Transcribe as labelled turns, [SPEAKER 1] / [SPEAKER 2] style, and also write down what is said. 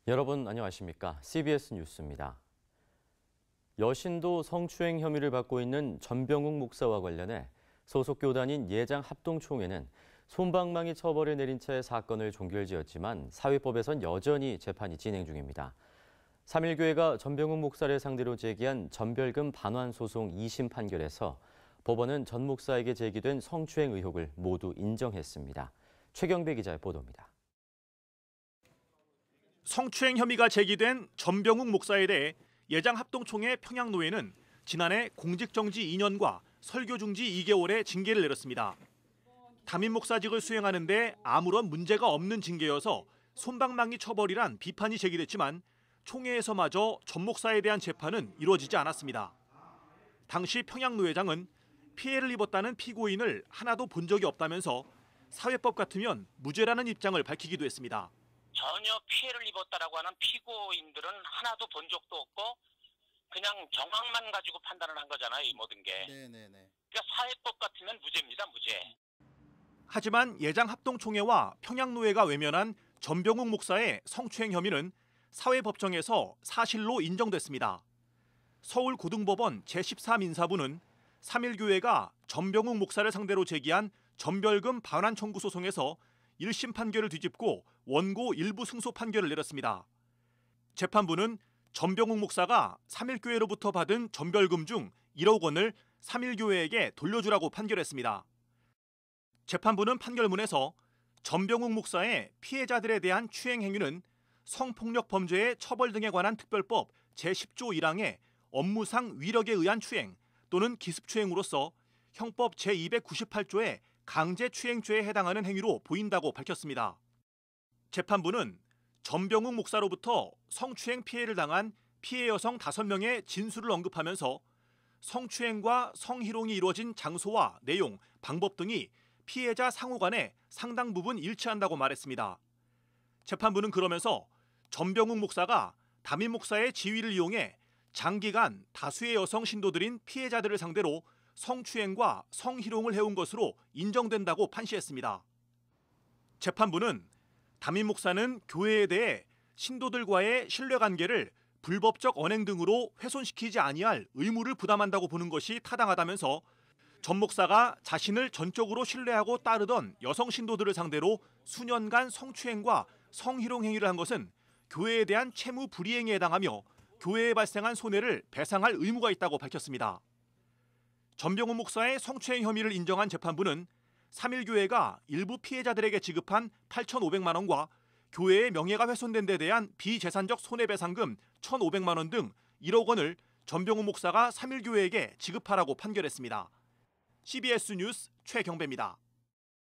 [SPEAKER 1] 여러분 안녕하십니까? CBS 뉴스입니다. 여신도 성추행 혐의를 받고 있는 전병욱 목사와 관련해 소속 교단인 예장합동총회는 솜방망이 처벌을 내린 채 사건을 종결지었지만 사회법에선 여전히 재판이 진행 중입니다. 3.1교회가 전병욱 목사를 상대로 제기한 전별금 반환 소송 2심 판결에서 법원은 전 목사에게 제기된 성추행 의혹을 모두 인정했습니다. 최경배 기자의 보도입니다.
[SPEAKER 2] 성추행 혐의가 제기된 전병욱 목사에 대해 예장합동총회 평양노회는 지난해 공직정지 2년과 설교중지 2개월의 징계를 내렸습니다. 담임 목사직을 수행하는 데 아무런 문제가 없는 징계여서 솜방망이 처벌이란 비판이 제기됐지만 총회에서마저 전 목사에 대한 재판은 이루어지지 않았습니다. 당시 평양노회장은 피해를 입었다는 피고인을 하나도 본 적이 없다면서 사회법 같으면 무죄라는 입장을 밝히기도 했습니다.
[SPEAKER 3] 전혀 피해를 입었다라고 하는 피고인들은 하나도 본 적도 없고 그냥 정황만 가지고 판단을 한 거잖아요, 이 모든 게. 그러니까 사회법 같으면 무죄입니다, 무죄.
[SPEAKER 2] 하지만 예장합동총회와 평양노회가 외면한 전병욱 목사의 성추행 혐의는 사회법정에서 사실로 인정됐습니다. 서울고등법원 제13인사부는 3.1교회가 전병욱 목사를 상대로 제기한 전별금 반환 청구 소송에서 1심 판결을 뒤집고 원고 일부 승소 판결을 내렸습니다. 재판부는 전병욱 목사가 3.1교회로부터 받은 전별금 중 1억 원을 3.1교회에게 돌려주라고 판결했습니다. 재판부는 판결문에서 전병욱 목사의 피해자들에 대한 추행 행위는 성폭력 범죄의 처벌 등에 관한 특별법 제10조 1항의 업무상 위력에 의한 추행 또는 기습추행으로서 형법 제298조의 강제추행죄에 해당하는 행위로 보인다고 밝혔습니다. 재판부는 전병욱 목사로부터 성추행 피해를 당한 피해 여성 5명의 진술을 언급하면서 성추행과 성희롱이 이루어진 장소와 내용, 방법 등이 피해자 상호 간에 상당 부분 일치한다고 말했습니다. 재판부는 그러면서 전병욱 목사가 담임 목사의 지위를 이용해 장기간 다수의 여성 신도들인 피해자들을 상대로 성추행과 성희롱을 해온 것으로 인정된다고 판시했습니다. 재판부는 담임 목사는 교회에 대해 신도들과의 신뢰관계를 불법적 언행 등으로 훼손시키지 아니할 의무를 부담한다고 보는 것이 타당하다면서 전 목사가 자신을 전적으로 신뢰하고 따르던 여성 신도들을 상대로 수년간 성추행과 성희롱 행위를 한 것은 교회에 대한 채무 불이행에 해당하며 교회에 발생한 손해를 배상할 의무가 있다고 밝혔습니다. 전병욱 목사의 성추행 혐의를 인정한 재판부는 3.1교회가 일부 피해자들에게 지급한 8,500만 원과 교회의 명예가 훼손된 데 대한 비재산적 손해배상금 1,500만 원 등 1억 원을 전병욱 목사가 3.1교회에게 지급하라고 판결했습니다. CBS 뉴스 최경배입니다.